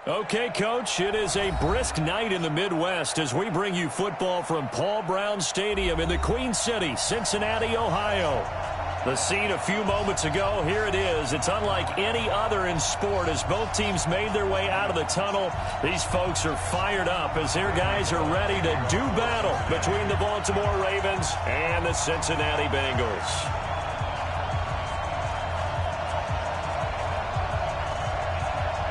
Okay, Coach, it is a brisk night in the Midwest as we bring you football from Paul Brown Stadium in the Queen City, Cincinnati, Ohio. The scene a few moments ago, here it is. It's unlike any other in sport as both teams made their way out of the tunnel. These folks are fired up as their guys are ready to do battle between the Baltimore Ravens and the Cincinnati Bengals.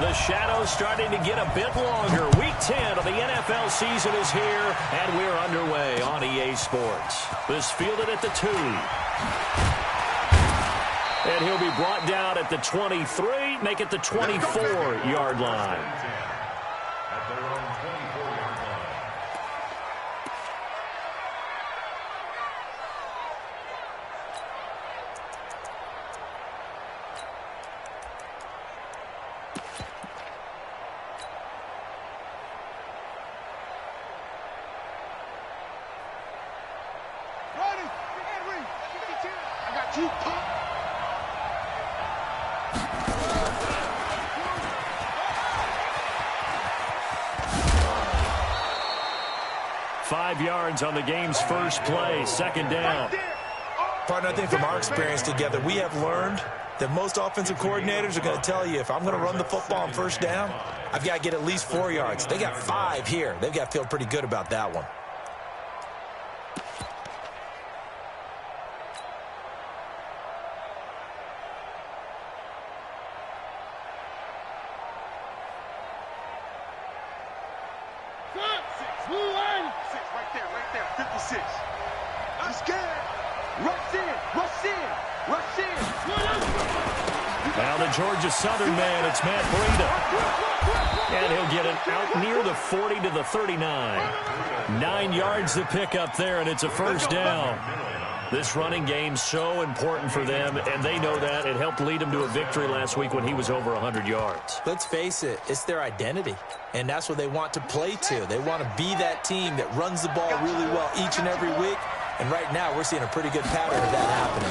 The shadow's starting to get a bit longer. Week 10 of the NFL season is here, and we're underway on EA Sports. This fielded at the 2. And he'll be brought down at the 23, make it the 24-yard line. I got you. 5 yards on the game's first play, second down. Partner, I think from our experience together, we have learned that most offensive coordinators are going to tell you, if I'm going to run the football on first down, I've got to get at least 4 yards. They got 5 here. They've got to feel pretty good about that one. Right there, 56. I'm scared. Rush in. Now the Georgia Southern man, it's Matt Breida. And he'll get it out near the 40 to the 39. 9 yards to pick up there, and it's a first down. This running game's so important for them, and they know that. It helped lead them to a victory last week when he was over 100 yards. Let's face it, it's their identity, and that's what they want to play to. They want to be that team that runs the ball really well each and every week, and right now we're seeing a pretty good pattern of that happening.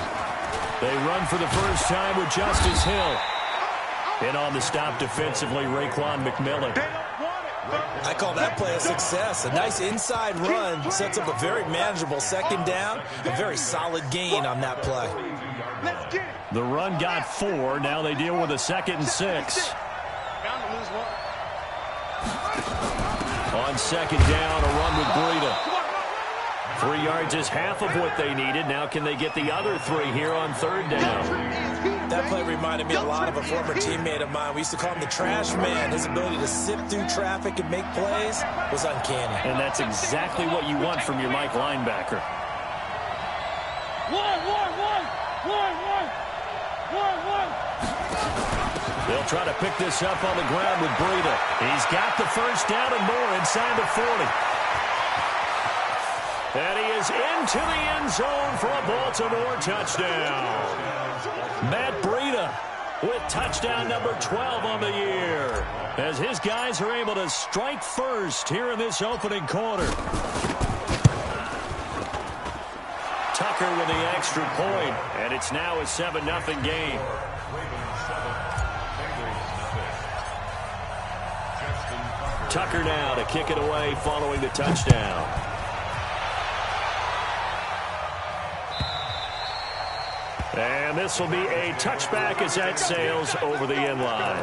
They run for the first time with Justice Hill. And on the stop defensively, Raekwon McMillan. I call that play a success. A nice inside run sets up a very manageable second down. A very solid gain on that play. The run got 4. Now they deal with a 2nd and 6. On second down, a run with Breida. 3 yards is half of what they needed. Now can they get the other 3 here on third down? That play reminded me a lot of a former teammate of mine. We used to call him the trash man. His ability to sift through traffic and make plays was uncanny. And that's exactly what you want from your Mike linebacker. They'll try to pick this up on the ground with Breida. He's got the first down and more inside the 40. And he is into the end zone for a Baltimore touchdown. Matt Breida with touchdown number 12 on the year, as his guys are able to strike first here in this opening quarter. Tucker with the extra point, and it's now a 7-0 game. Tucker now to kick it away following the touchdown. And this will be a touchback as that sails over the end line.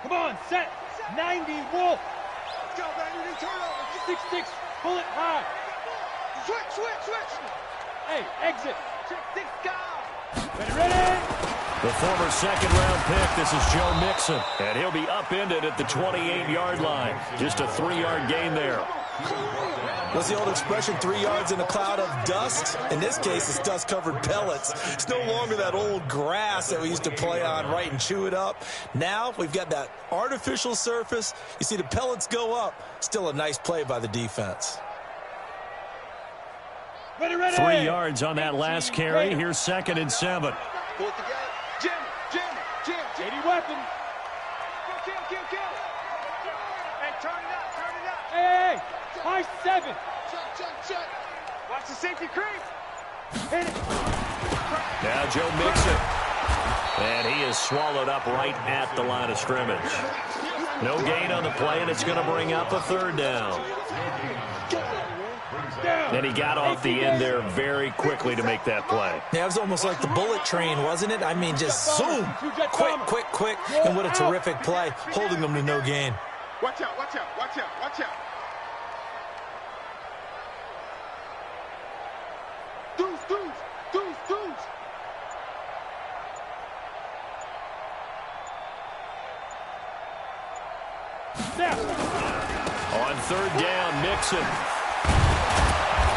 Come on, set. 90, Wolf. Let's go, baby. Turnover. 6-6. Pull it high. Switch. Hey, exit. Check, go. Ready. The former second-round pick, this is Joe Mixon. And he'll be upended at the 28-yard line. Just a 3-yard gain there. What's the old expression, 3 yards in a cloud of dust? In this case, it's dust-covered pellets. It's no longer that old grass that we used to play on, right, and chew it up. Now we've got that artificial surface. You see the pellets go up. Still a nice play by the defense. Ready. 3 yards on that last carry. Here's 2nd and 7. Pull it together. weapons. Kill. Hey, turn it up, turn it up. Hey, high 7. Check. Watch the safety creep. Hit it. Now Joe Mixon. And he is swallowed up right at the line of scrimmage. No gain on the play, and it's going to bring up a third down. And he got off the end there very quickly to make that play. Yeah, it was almost like the bullet train, wasn't it? I mean, just zoom. Quick. And what a terrific play, holding them to no gain. Watch out. Deuce. On third down, Mixon.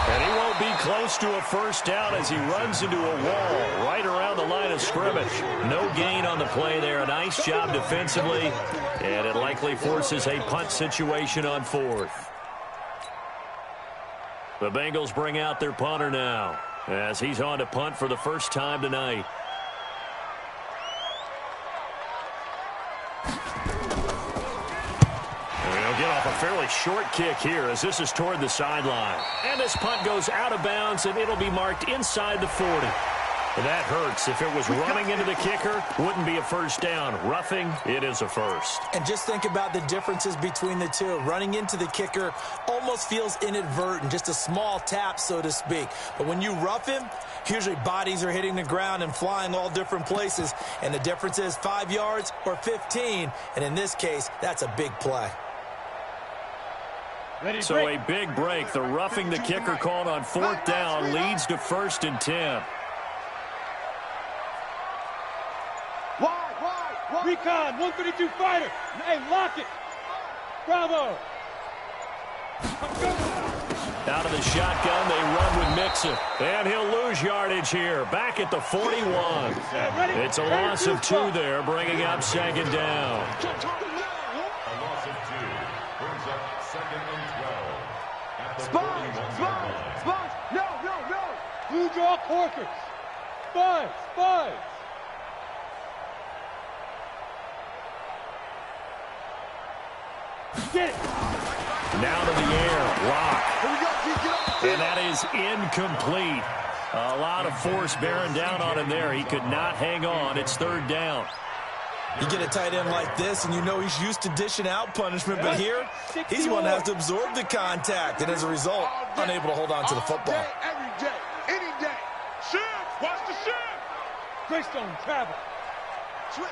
And he won't be close to a first down as he runs into a wall right around the line of scrimmage. No gain on the play there. A nice job defensively. And it likely forces a punt situation on fourth. The Bengals bring out their punter now as he's on to punt for the first time tonight. Get off a fairly short kick here as this is toward the sideline. And this punt goes out of bounds, and it'll be marked inside the 40. That hurts. If it was running into the kicker, wouldn't be a first down. Roughing, it is a first. And just think about the differences between the two. Running into the kicker almost feels inadvertent, just a small tap, so to speak. But when you rough him, usually bodies are hitting the ground and flying all different places. And the difference is 5 yards or 15. And in this case, that's a big play. So a big break. The roughing the kicker called on fourth down leads to 1st and 10. Wide. Recon, 132 fighter. Hey, lock it. Bravo. Out of the shotgun, they run with Mixon. And he'll lose yardage here. Back at the 41. It's a loss of 2 there, bringing up 2nd down. Spines. No. Blue draw corkers. Spines. Get it. Now to the air. Lock. And that is incomplete. A lot of force bearing down on him there. He could not hang on. It's 3rd down. You get a tight end like this, and you know he's used to dishing out punishment. But here, he's the one that has to absorb the contact. And as a result, unable to hold on to the football. Every day, any day. Shift. Watch the shift. Greystone travel. Switch.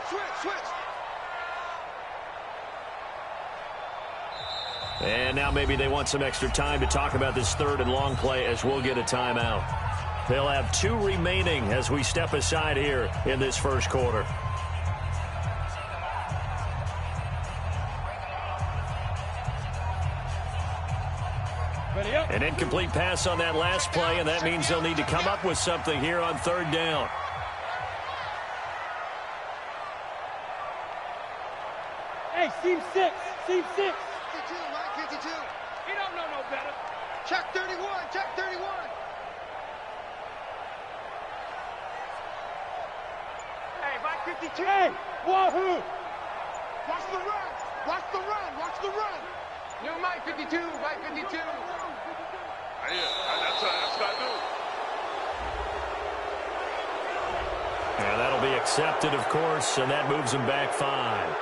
And now maybe they want some extra time to talk about this 3rd and long play as we'll get a timeout. They'll have 2 remaining as we step aside here in this first quarter. An incomplete pass on that last play, and that means they'll need to come up with something here on 3rd down. Hey, seam 6. 52, right? 52. He don't know no better. Check 31. Hey, right 52. Hey, wahoo. Watch the run. New Mike 52, right 52. Yeah, that's what I do. And that'll be accepted, of course, and that moves him back 5.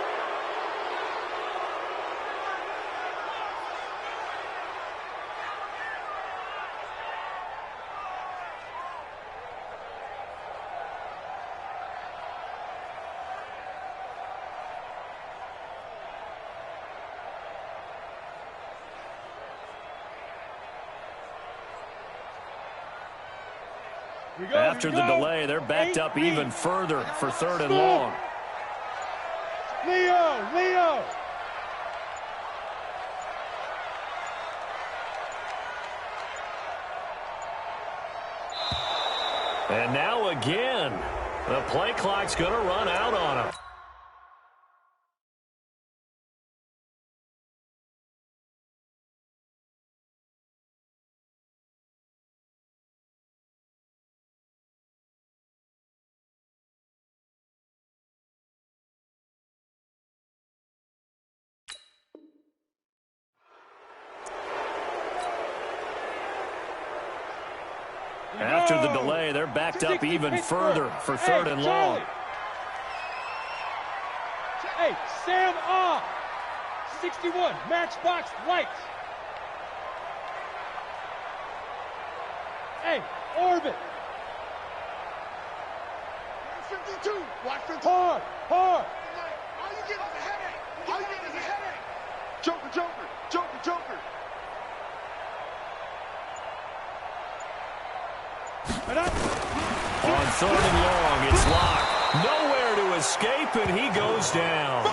After the delay, they're backed up even further for 3rd and long. Leo. And now again, the play clock's going to run out on him. After the delay, they're backed up even further for third and long. Hey, Sam off. 61, matchbox lights. Hey, orbit. 52. Watch 52. Hard. All you get is a headache. All you get is a headache. Joker. On third and long, it's locked. Nowhere to escape, and he goes down.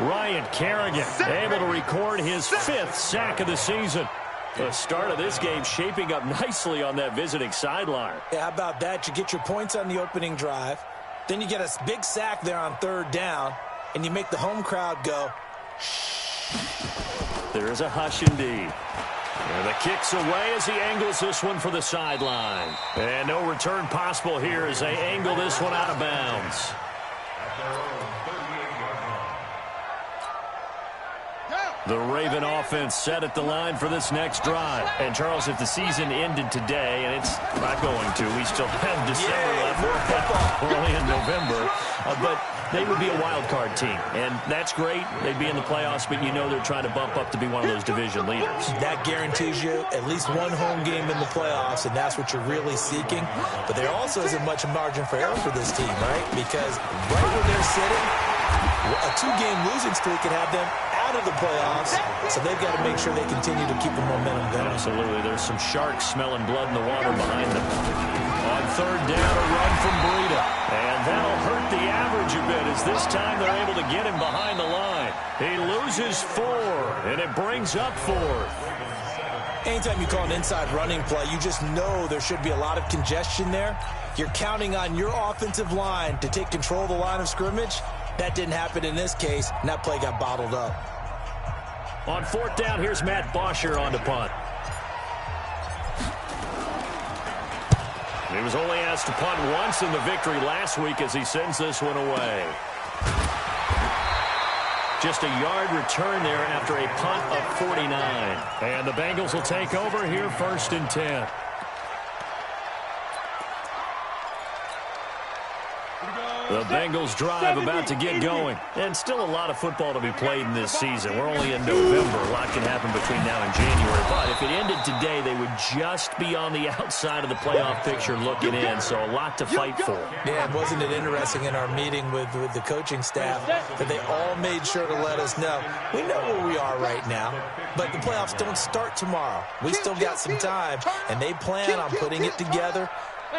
Ryan Kerrigan able to record his 5th sack of the season. The start of this game shaping up nicely on that visiting sideline. Yeah, how about that? You get your points on the opening drive. Then you get a big sack there on third down, and you make the home crowd go, shh. There is a hush indeed. And the kick's away as he angles this one for the sideline. And no return possible here as they angle this one out of bounds. The Raven offense set at the line for this next drive. And, Charles, if the season ended today, and it's not going to, we still have December left. We're only in November. But they would be a wild card team. And that's great. They'd be in the playoffs, but you know they're trying to bump up to be one of those division leaders. That guarantees you at least one home game in the playoffs, and that's what you're really seeking. But there also isn't much margin for error for this team, right? Because right where they're sitting, a 2-game losing streak could have them out of the playoffs, so they've got to make sure they continue to keep the momentum going. Absolutely. There's some sharks smelling blood in the water behind them. On third down, a run from Breida. And that'll hurt the average a bit as this time they're able to get him behind the line. He loses 4, and it brings up 4th. Anytime you call an inside running play, you just know there should be a lot of congestion there. You're counting on your offensive line to take control of the line of scrimmage. That didn't happen in this case, and that play got bottled up. On fourth down, here's Matt Bosher on the punt. He was only asked to punt once in the victory last week as he sends this one away. Just a yard return there after a punt of 49. And the Bengals will take over here 1st and 10. The Bengals drive about to get going. And still a lot of football to be played in this season. We're only in November. A lot can happen between now and January. But if it ended today, they would just be on the outside of the playoff picture looking in. So a lot to fight for. Yeah, wasn't it interesting in our meeting with the coaching staff that they all made sure to let us know. We know where we are right now, but the playoffs don't start tomorrow. We still got some time, and they plan on putting it together,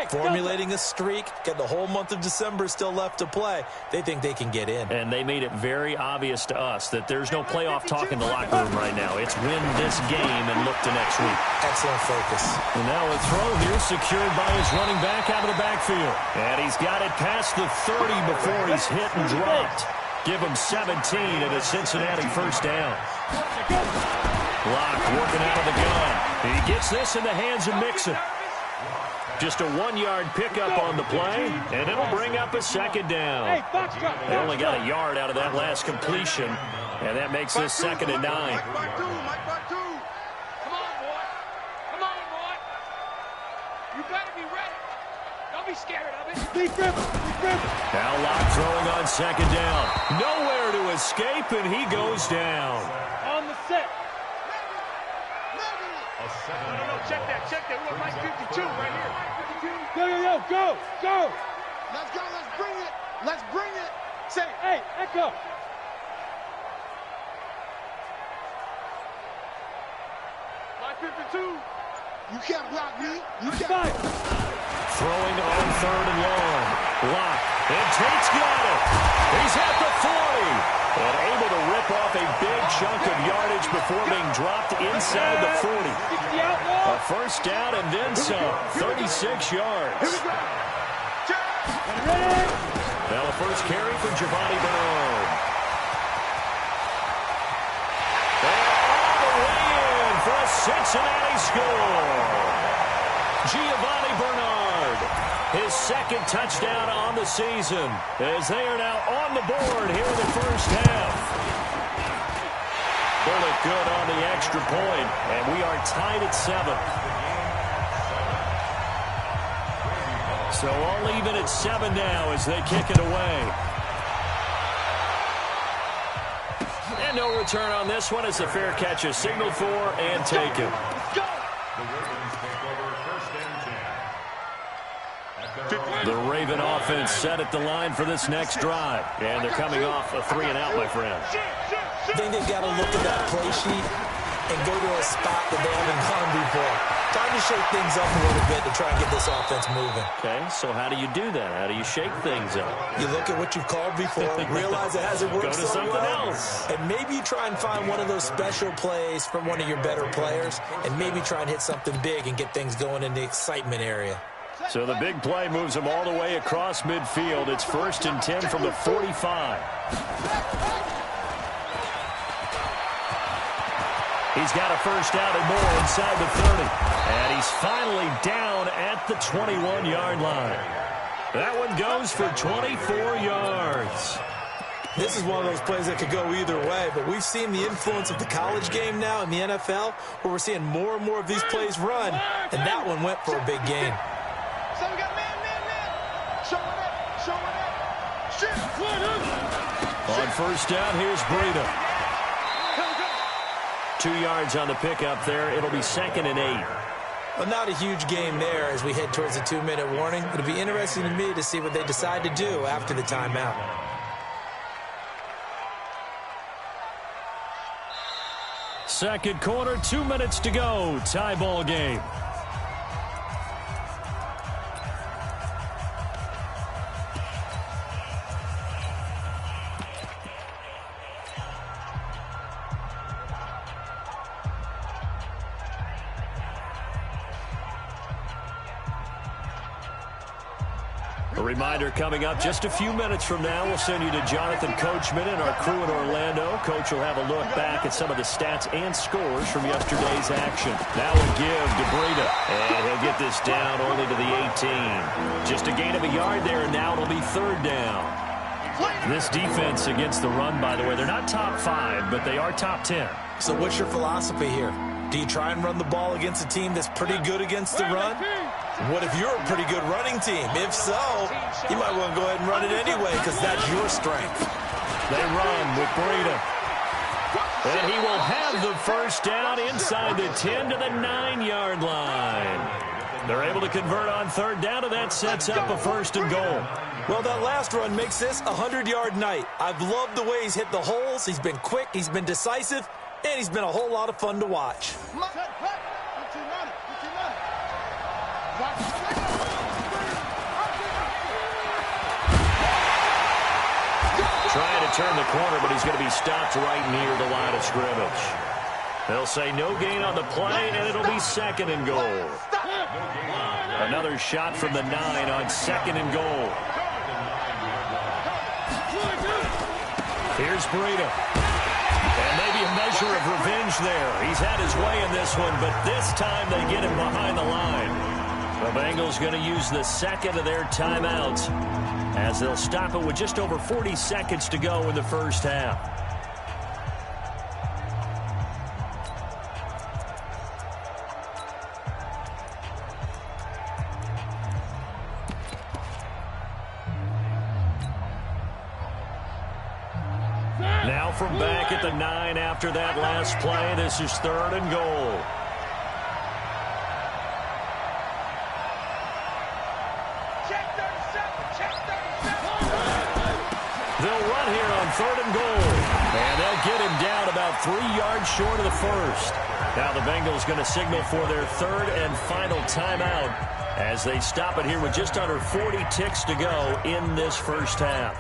formulating a streak, got the whole month of December still left to play. They think they can get in. And they made it very obvious to us that there's no playoff talk in the locker room right now. It's win this game and look to next week. Excellent focus. And now a throw here secured by his running back out of the backfield. And he's got it past the 30 before he's hit and dropped. Give him 17 at a Cincinnati first down. Locke working out of the gun. He gets this in the hands of Mixon. Just a 1-yard pickup on the play, and it'll bring up a 2nd down. They only got a yard out of that last completion, and that makes this 2nd and 9. Come on, boy. Come on, boy. You better be ready. Don't be scared of it. Now Locke throwing on 2nd down. Nowhere to escape, and he goes down. On the set. No, check that. We're like 52 right here. Go. Let's bring it. Say, Hey, Echo. line 52. You can't block me. You can't. Fire. Throwing on 3rd and long. Locke. And Tate's got it. He's at the 40. And able to rip off a big chunk of yardage before being dropped inside the 40. A first down and then some. 36 yards. Now the first carry for Giovanni Bernard. And all the way in for a Cincinnati score. Giovanni Bernard, his 2nd touchdown on the season, as they are now on the board here in the first half. Bullet good on the extra point, and we are tied at 7. So all even at 7 now as they kick it away. And no return on this one. It's a fair catch, a signal for and taken. The Raven offense set at the line for this next drive. And they're coming off a 3-and-out, my friend. I think they've got to look at that play sheet and go to a spot that they haven't gone before. Time to shake things up a little bit to try and get this offense moving. Okay, so how do you do that? How do you shake things up? You look at what you've called before, realize it hasn't worked Go to something else. And maybe you try and find one of those special plays from one of your better players, and maybe try and hit something big and get things going in the excitement area. So the big play moves them all the way across midfield. It's 1st and 10 from the 45. He's got a first down and more inside the 30. And he's finally down at the 21-yard line. That one goes for 24 yards. This is one of those plays that could go either way, but we've seen the influence of the college game now in the NFL, where we're seeing more and more of these plays run, and that one went for a big gain. So we got man. Showing up. Shoot. On first down, here's Breida. 2 yards on the pickup there. It'll be 2nd and 8. Well, not a huge game there as we head towards the 2-minute warning. It'll be interesting to me to see what they decide to do after the timeout. Second quarter, 2 minutes to go. Tie ball game. A reminder coming up just a few minutes from now, we'll send you to Jonathan Coachman and our crew in Orlando. Coach will have a look back at some of the stats and scores from yesterday's action. Now we'll give to Breida, and he'll get this down only to the 18. Just a gain of a yard there, and now it'll be 3rd down. This defense against the run, by the way, they're not top 5, but they are top 10. So what's your philosophy here? Do you try and run the ball against a team that's pretty good against the run? What if you're a pretty good running team? If so, you might want to go ahead and run it anyway because that's your strength. They run with Breida. And he will have the first down inside the 10 to the 9-yard line. They're able to convert on 3rd down, and that sets up a 1st and goal. Well, that last run makes this a 100-yard night. I've loved the way he's hit the holes. He's been quick. He's been decisive. And he's been a whole lot of fun to watch. Trying to turn the corner, but he's going to be stopped right near the line of scrimmage. They'll say no gain on the play, and it'll be 2nd and goal. Another shot from the 9 on 2nd and goal. Here's Breida. And maybe a measure of revenge there. He's had his way in this one, but this time they get him behind the line. The Bengals going to use the 2nd of their timeouts as they'll stop it with just over 40 seconds to go in the first half. Now from back at the 9 after that last play, this is 3rd and goal. They'll run here on 3rd and goal. And they'll get him down about 3 yards short of the first. Now the Bengals going to signal for their 3rd and final timeout as they stop it here with just under 40 ticks to go in this first half.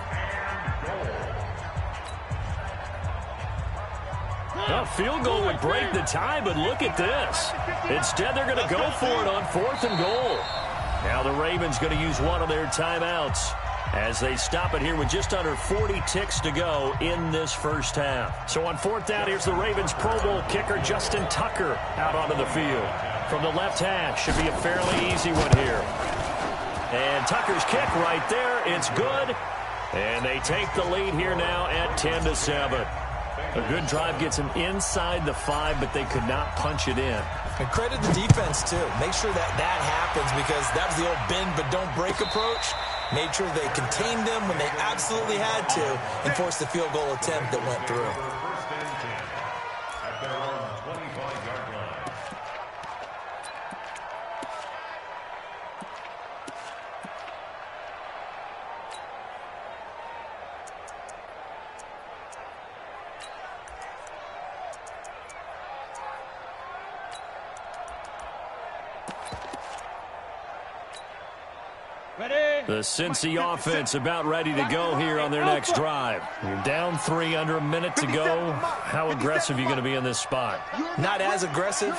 A field goal would break the tie, but look at this. Instead, they're going to go for it on 4th and goal. Now the Ravens going to use one of their timeouts as they stop it here with just under 40 ticks to go in this first half. So on 4th down, here's the Ravens Pro Bowl kicker Justin Tucker out onto the field. From the left hash, should be a fairly easy one here. And Tucker's kick right there, it's good. And they take the lead here now at 10-7. A good drive gets them inside the 5, but they could not punch it in. And credit the defense, too. Make sure that happens, because that was the old bend but don't break approach. Made sure they contained them when they absolutely had to and forced the field goal attempt that went through. The Cincy offense about ready to go here on their next drive. You're down 3, under a minute to go. How aggressive are you going to be in this spot? Not as aggressive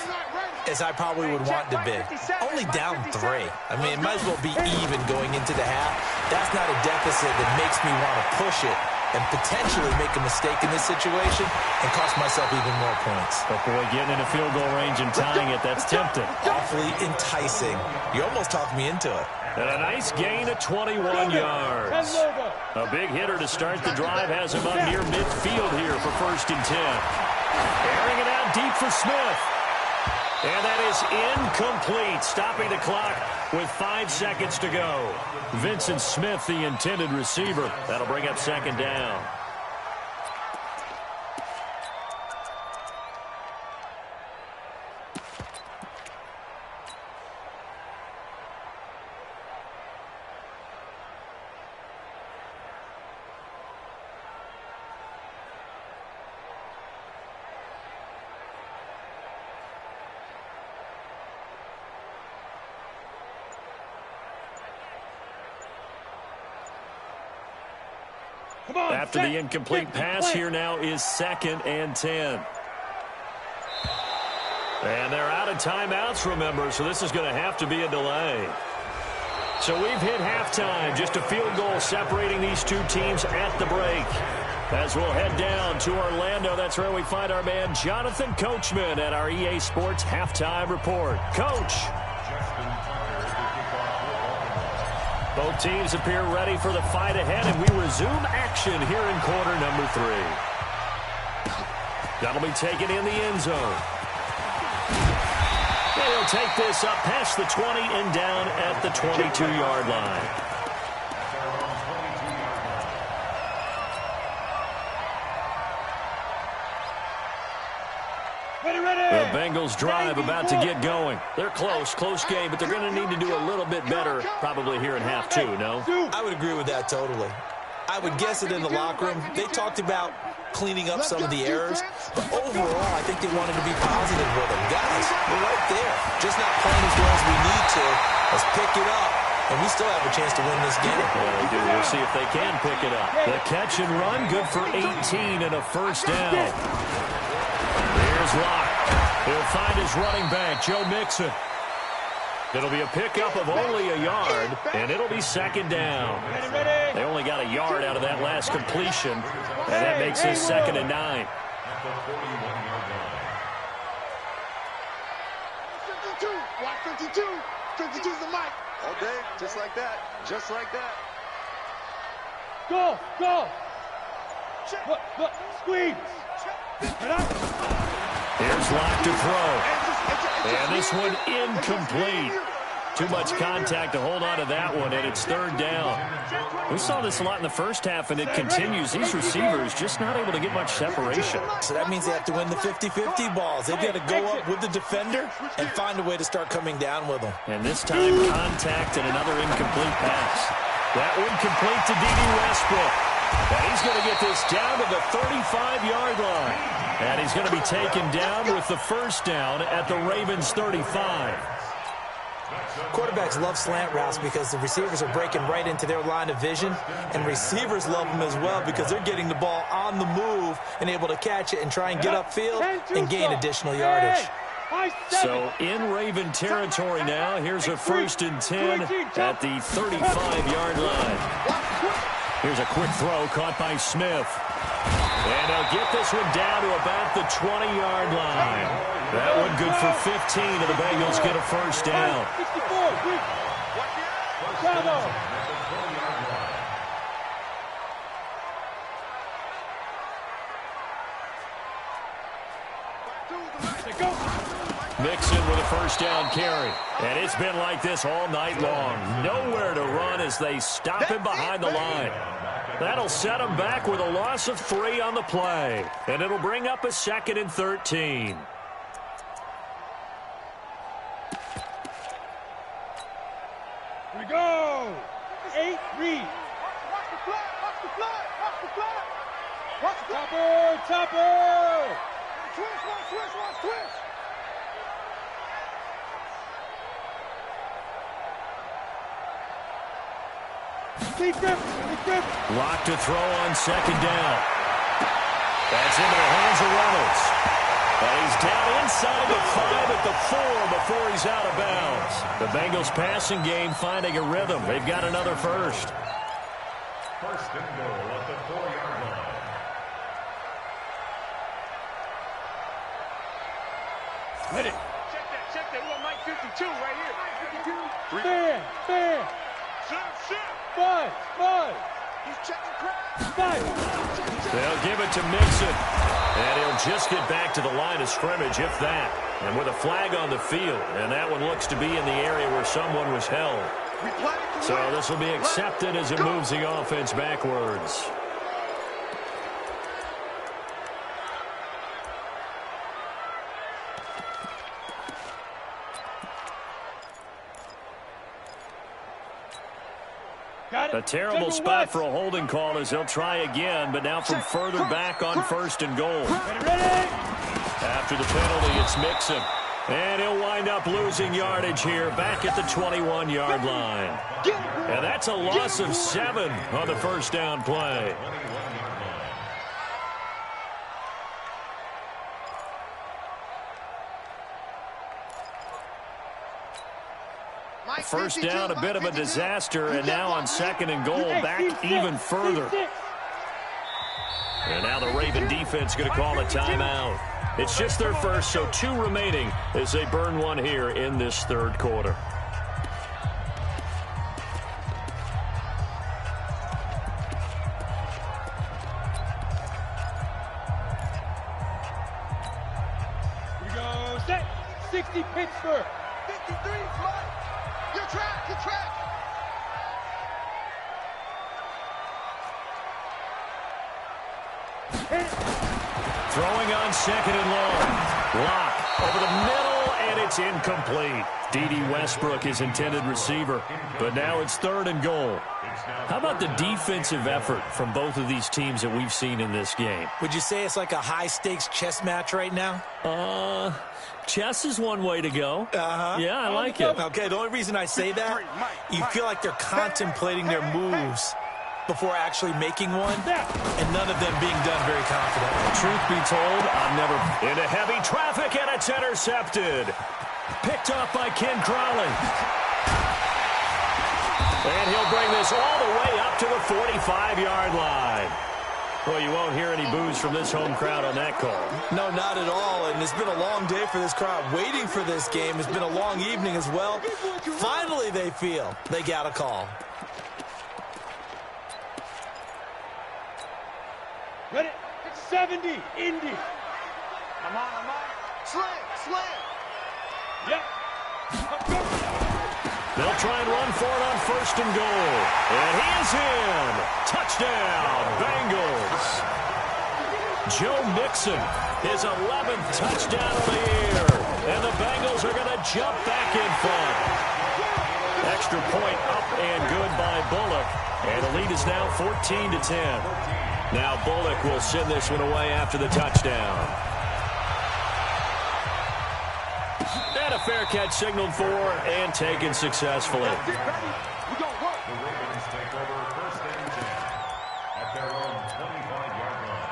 as I probably would want to be. Only down 3. I mean, it might as well be even going into the half. That's not a deficit that makes me want to push it and potentially make a mistake in this situation and cost myself even more points. But boy, getting into field goal range and tying it, that's tempting. Awfully enticing. You almost talked me into it. And a nice gain of 21 yards. A big hitter to start the drive has him up near midfield here for 1st and 10. Airing it out deep for Smith. And that is incomplete, stopping the clock with 5 seconds to go. Vincent Smith, the intended receiver. That'll bring up 2nd down. After the incomplete pass, here now is 2nd and 10. And they're out of timeouts, remember, so this is going to have to be a delay. So we've hit halftime, just a field goal separating these two teams at the break. As we'll head down to Orlando, that's where we find our man Jonathan Coachman at our EA Sports Halftime Report. Coach. Both teams appear ready for the fight ahead, and we resume action here in quarter number 3. That'll be taken in the end zone. They'll take this up past the 20 and down at the 22-yard line. The Bengals drive about to get going. They're close game, but they're going to need to do a little bit better probably here in half 2, no? I would agree with that totally. I would guess that in the locker room, they talked about cleaning up some of the errors, but overall, I think they wanted to be positive with them. Guys, we're right there. Just not playing as well as we need to. Let's pick it up, and we still have a chance to win this game. Yeah, we do. We'll see if they can pick it up. The catch and run, good for 18 and a 1st down. Here's Locke. He'll find his running back, Joe Mixon. It'll be a pickup of only a yard, and it'll be 2nd down. They only got a yard out of that last completion, and that makes this 2nd and 9. 52, watch 52. 52's the mic. All day, just like that. Just like that. Go. Look, squeeze. Here's Locke to throw. And this one incomplete. Too much contact to hold on to that one, and it's 3rd down. We saw this a lot in the first half, and it continues. These receivers just not able to get much separation. So that means they have to win the 50-50 balls. They've got to go up with the defender and find a way to start coming down with them. And this time, contact and another incomplete pass. That one complete to D.D. Westbrook. And he's going to get this down to the 35-yard line. And he's going to be taken down with the 1st down at the Ravens' 35. Quarterbacks love slant routes because the receivers are breaking right into their line of vision, and receivers love them as well because they're getting the ball on the move and able to catch it and try and get upfield and gain additional yardage. So in Raven territory now, here's a 1st and 10 at the 35-yard line. Here's a quick throw caught by Smith. And they'll get this one down to about the 20-yard line. That one good for 15, and the Bengals get a 1st down. Mixon with a first down carry. And it's been like this all night long. Nowhere to run as they stop him behind the line. That'll set him back with a loss of 3 on the play. And it'll bring up a 2nd and 13. Here we go. 8 read. Watch the flag, watch the flag, watch the flag. Watch the flag. Topper, topper. Twist, watch, twist, watch, twist. Locked to throw on 2nd down. That's into the hands of Reynolds. And he's down inside the 5 at the 4 before he's out of bounds. The Bengals passing game finding a rhythm. They've got another first. First and goal at the 4-yard line. Ready. Check that. We got Mike 52 right here. Mike 52. Fair. Sit. 5. He's checking crowd. 5. They'll give it to Mixon. And he'll just get back to the line of scrimmage, if that. And with a flag on the field. And that one looks to be in the area where someone was held. So this will be accepted as it moves the offense backwards. A terrible spot for a holding call as they'll try again, but now from further back on 1st and goal. After the penalty, it's Mixon. And he'll wind up losing yardage here back at the 21-yard line. And that's a loss of 7 on the first down play. First down, a bit of a disaster, and now on 2nd and goal, back even further. And now the Raven defense going to call a timeout. It's just their first, so 2 remaining as they burn one here in this 3rd quarter. Here we go. Set. 60 Pittsburgh. 53, Mike. Your track. Throwing on 2nd and long. Lock over the middle, and it's incomplete. D.D. Westbrook is intended receiver, but now it's 3rd and goal. How about the defensive effort from both of these teams that we've seen in this game? Would you say it's like a high-stakes chess match right now? Chess is one way to go. Yeah, I like it. Okay, the only reason I say that, you feel like they're contemplating their moves before actually making one, and none of them being done very confidently. Truth be told, I've never... Into heavy traffic, and it's intercepted. Picked off by Ken Crowley. And he'll bring this all the way up to the 45-yard line. Well, you won't hear any boos from this home crowd on that call. No, not at all, and it's been a long day for this crowd. Waiting for this game has been a long evening as well. Finally, they feel they got a call. Ready. 70. Indy. I'm on. Slam. Yep. They'll try and run for it on 1st and goal. And he is in. Touchdown, Bengals. Joe Mixon, his 11th touchdown of the year. And the Bengals are going to jump back in front. Extra point up and good by Bullock. And the lead is now 14-10. Now Bullock will send this one away after the touchdown. And a fair catch signaled for and taken successfully. The Ravens take over 1st and 10 at their own 25-yard line.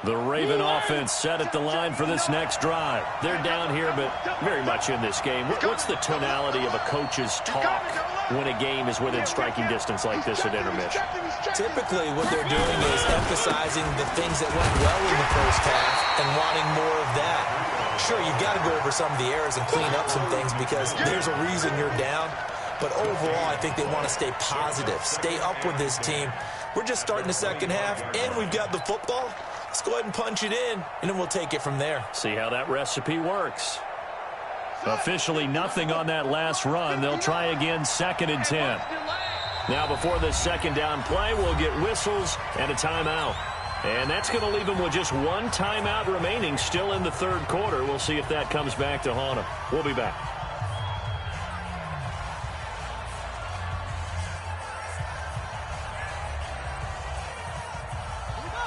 The Raven offense set at the line for this next drive. They're down here, but very much in this game. What's the tonality of a coach's talk when a game is within striking distance like this at intermission? Typically, what they're doing is emphasizing the things that went well in the first half and wanting more of that. Sure, you've got to go over some of the errors and clean up some things because there's a reason you're down. But overall, I think they want to stay positive, stay up with this team. We're just starting the second half, and we've got the football. Let's go ahead and punch it in, and then we'll take it from there. See how that recipe works. Officially nothing on that last run. They'll try again, 2nd and 10. Now before this second down play, we'll get whistles and a timeout. And that's going to leave them with just one timeout remaining still in the third quarter. We'll see if that comes back to haunt them. We'll be back.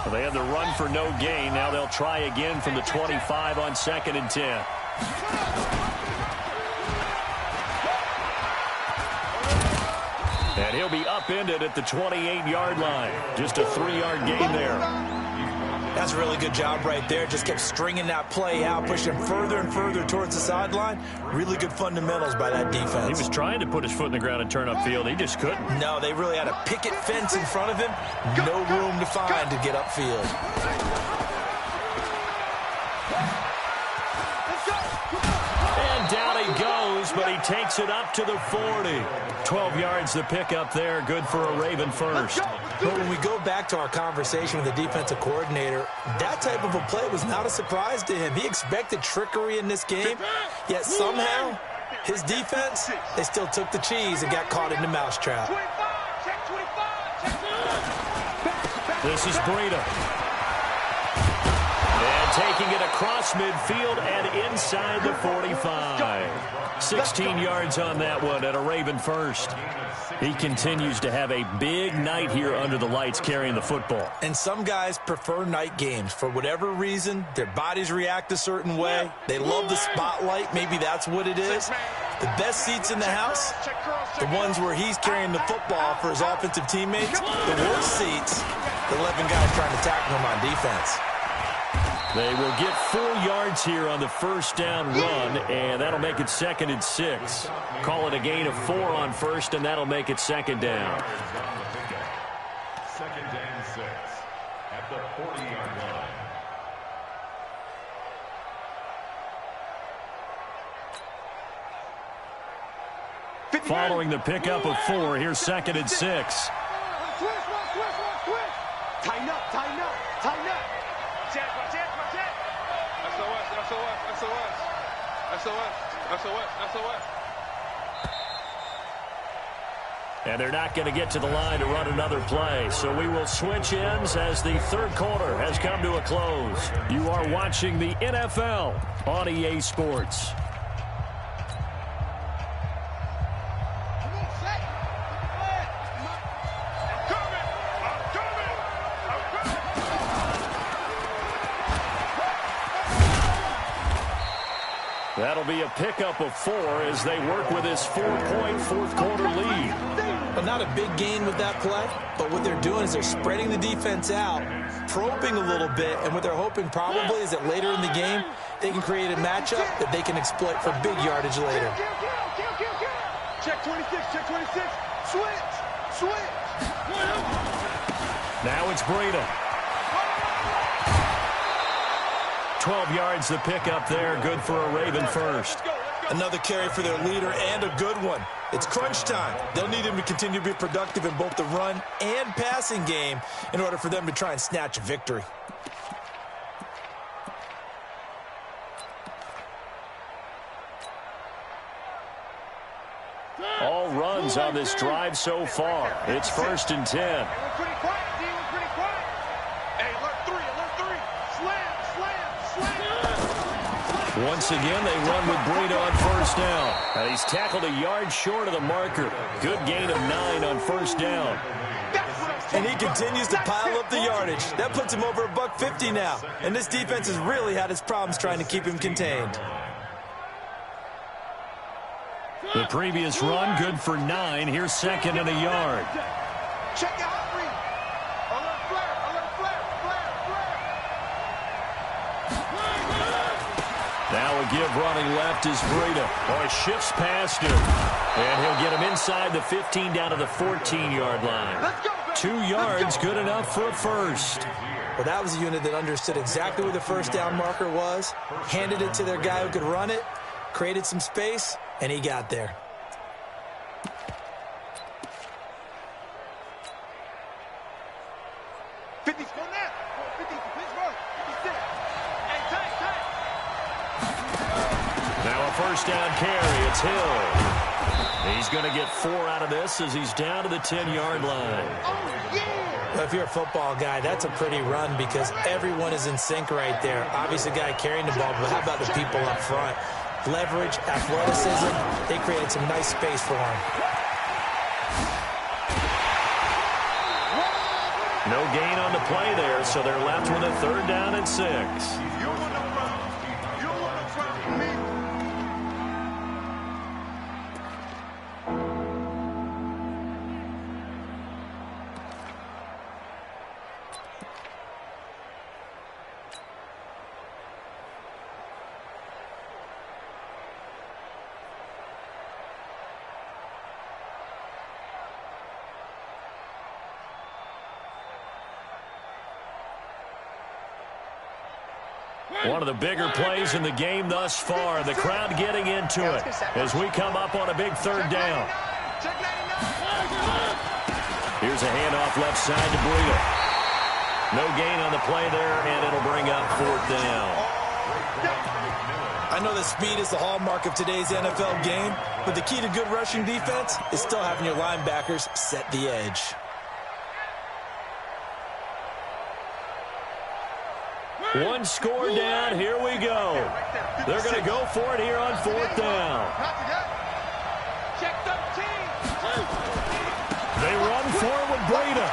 Well, they had the run for no gain. Now they'll try again from the 25 on 2nd and 10. And he'll be upended at the 28-yard line. Just a 3-yard gain there. That's a really good job right there. Just kept stringing that play out, pushing him further and further towards the sideline. Really good fundamentals by that defense. He was trying to put his foot in the ground and turn upfield. He just couldn't. No, they really had a picket fence in front of him. No room to find to get upfield. And down he goes, but he takes it up to the 40. 12 yards to pick up there. Good for a Raven first. But when we go back to our conversation with the defensive coordinator, that type of a play was not a surprise to him. He expected trickery in this game, yet somehow his defense, they still took the cheese and got caught in the mousetrap. This is Breida. And taking it across midfield and inside the 45. 16 yards on that one at a Raven first. He continues to have a big night here under the lights carrying the football. And some guys prefer night games. For whatever reason, their bodies react a certain way. They love the spotlight. Maybe that's what it is. The best seats in the house, the ones where he's carrying the football for his offensive teammates. The worst seats, the 11 guys trying to tackle him on defense. They will get 4 yards here on the first down run, and that'll make it 2nd and 6. Call it a gain of 4 on first, and that'll make it 2nd down. 2nd and 6 at the 40-yard line. Following the pickup of 4, here's 2nd and 6. Tighten up, tighten up, tighten up. Check. SOS. And they're not going to get to the line to run another play. So we will switch ends as the third quarter has come to a close. You are watching the NFL on EA Sports. That'll be a pickup of 4 as they work with this 4-point fourth-quarter lead. But not a big gain with that play, but what they're doing is they're spreading the defense out, probing a little bit, and what they're hoping probably is that later in the game, they can create a matchup that they can exploit for big yardage later. Check 26, switch. Now it's Breida. 12 yards to pick up there. Good for a Raven first. Another carry for their leader and a good one. It's crunch time. They'll need him to continue to be productive in both the run and passing game in order for them to try and snatch a victory. All runs on this drive so far. It's 1st and 10. Once again, they run with Breida on first down. And he's tackled a yard short of the marker. Good gain of 9 on first down. And he continues to pile up the yardage. That puts him over $150 now. And this defense has really had its problems trying to keep him contained. The previous run, good for 9. Here's 2nd and a yard. Check out Humphrey. Alert flare. Now a give running left is Breida. Oh, he shifts past him. And he'll get him inside the 15 down to the 14-yard line. Let's go, 2 yards, good enough for a first. Well, that was a unit that understood exactly where the first down marker was, handed it to their guy who could run it, created some space, and he got there. first down carry. It's Hill. He's going to get 4 out of this as he's down to the 10-yard line. Well, if you're a football guy, that's a pretty run because everyone is in sync right there. Obviously, the guy carrying the ball, but how about the people up front? Leverage, athleticism, they created some nice space for him. No gain on the play there, so they're left with a 3rd down and 6. One of the bigger plays in the game thus far. The crowd getting into it as we come up on a big 3rd down. Here's a handoff left side to Breida. No gain on the play there, and it'll bring up 4th down. I know that speed is the hallmark of today's NFL game, but the key to good rushing defense is still having your linebackers set the edge. One score down. Here we go. They're going to go for it here on 4th down. They run forward with Breida.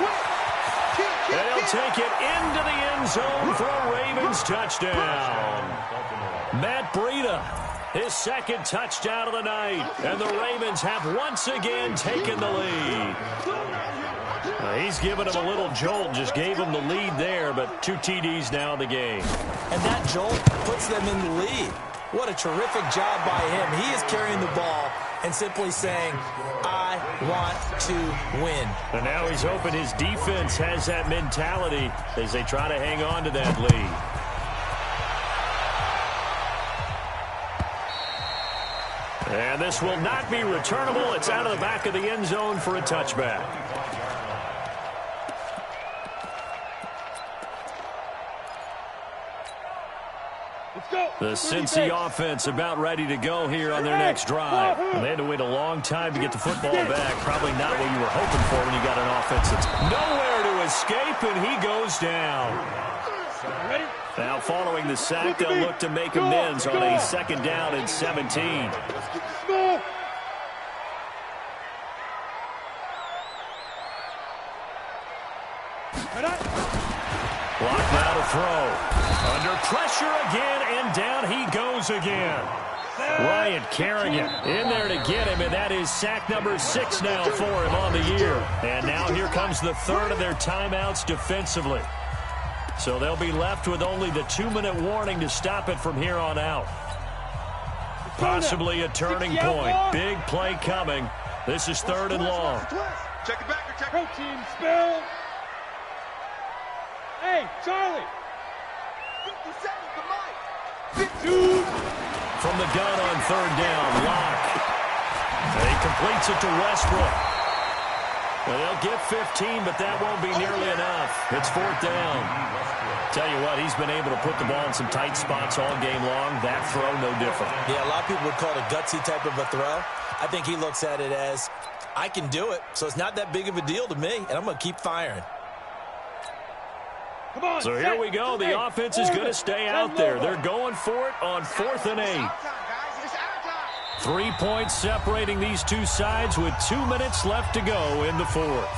They'll take it into the end zone for a Ravens touchdown. Matt Breida, his 2nd touchdown of the night. And the Ravens have once again taken the lead. He's given him a little jolt, just gave him the lead there, but 2 TDs now in the game. And that jolt puts them in the lead. What a terrific job by him. He is carrying the ball and simply saying, I want to win. And now he's hoping his defense has that mentality as they try to hang on to that lead. And this will not be returnable. It's out of the back of the end zone for a touchback. The Cincy offense about ready to go here on their next drive. And they had to wait a long time to get the football back. Probably not what you were hoping for when you got an offense that's nowhere to escape, and he goes down. Now following the sack, they'll look to make amends on a 2nd down and 17. Block now to throw. Under pressure again, and down he goes again. Ryan Kerrigan in there to get him, and that is sack number 6 now for him on the year. And now here comes the 3rd of their timeouts defensively. So they'll be left with only the 2-minute warning to stop it from here on out. Possibly a turning point. Big play coming. This is 3rd and long. Check it back. Protein spill. Hey, Charlie. 50 seconds to Mike. From the gun on 3rd down, Locke. And he completes it to Westbrook. Well, they'll get 15, but that won't be nearly enough. It's 4th down. Tell you what, he's been able to put the ball in some tight spots all game long. That throw, no different. Yeah, a lot of people would call it a gutsy type of a throw. I think he looks at it as, I can do it, so it's not that big of a deal to me, and I'm going to keep firing. So here we go. The offense is going to stay out there. They're going for it on 4th and 8. 3 points separating these two sides with 2 minutes left to go in the 4th.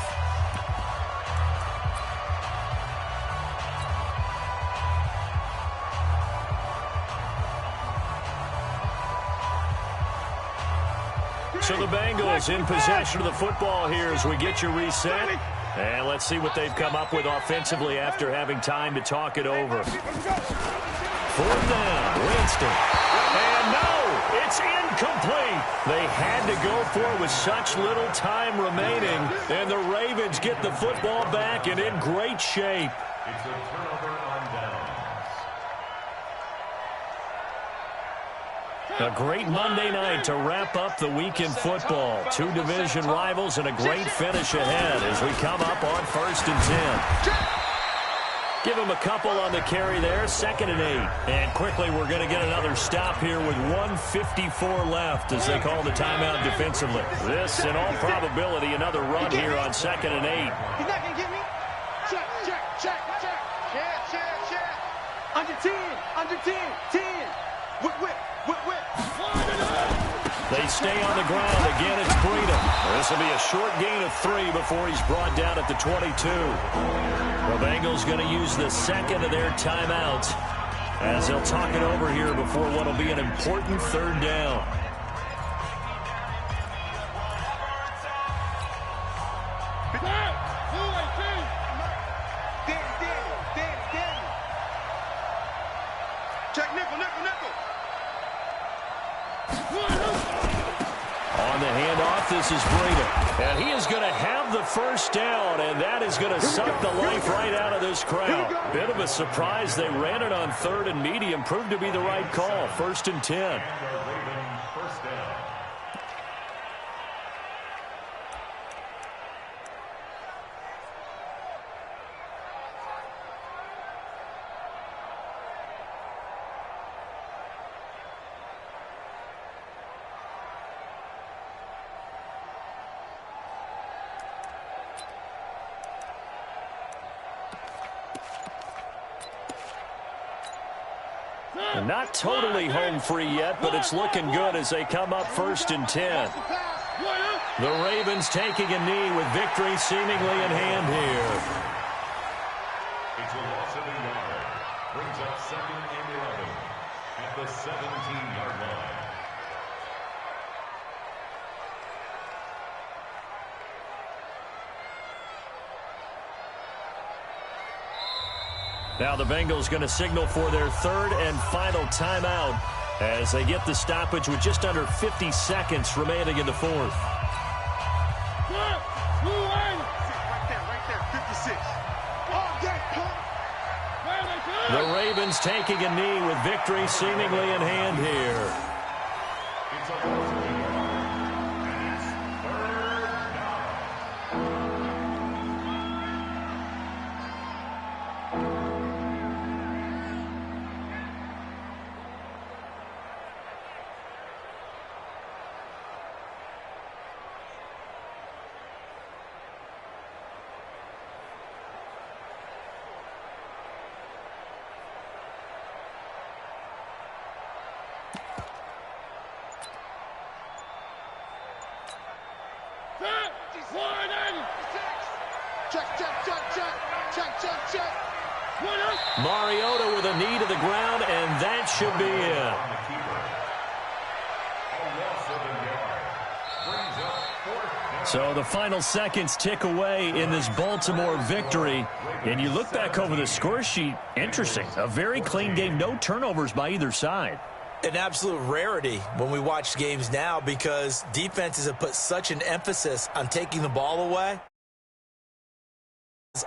So the Bengals in possession of the football here as we get you reset. And let's see what they've come up with offensively after having time to talk it over. 4th down, Winston. And no, it's incomplete. They had to go for it with such little time remaining. And the Ravens get the football back and in great shape. It's a turnover on downs. A great Monday night to wrap up the week in football. 2 division rivals and a great finish ahead as we come up on 1st and 10. Give him a couple on the carry there, 2nd and 8. And quickly we're going to get another stop here with 1:54 left as they call the timeout defensively. This, in all probability, another run here on 2nd and 8. He's not going to get me. Check, check, check, check. Check, check, check. Under 10, under 10, 10. Whip, whip, whip, whip. They stay on the ground. Again, it's Breedham. This will be a short gain of 3 before he's brought down at the 22. The Bengals going to use the 2nd of their timeouts as they'll talk it over here before what will be an important 3rd down. Check nickel, nickel, nickel. On the handoff, this is Breedham. And he is going to have the 1st down, and that is going to suck the life right out of this crowd. Bit of a surprise. They ran it on 3rd and medium. Proved to be the right call. 1st and 10. First down. Not totally home free yet, but it's looking good as they come up 1st and 10. The Ravens taking a knee with victory seemingly in hand here. It's a loss of a yard. Brings up 2nd and 11 at the 17-yard line. Now the Bengals going to signal for their 3rd and final timeout as they get the stoppage with just under 50 seconds remaining in the 4th. Right there, 56. The Ravens taking a knee with victory seemingly in hand here. It's a loss of a yard. And it's 3rd down. Check, check, check, check. Check, check, check. Mariota with a knee to the ground, and that should be it. On the keeper. A loss of a yard. Brings up 4th down. So the final seconds tick away in this Baltimore victory. And you look back over the score sheet, interesting. A very clean game, no turnovers by either side. An absolute rarity when we watch games now because defenses have put such an emphasis on taking the ball away. It's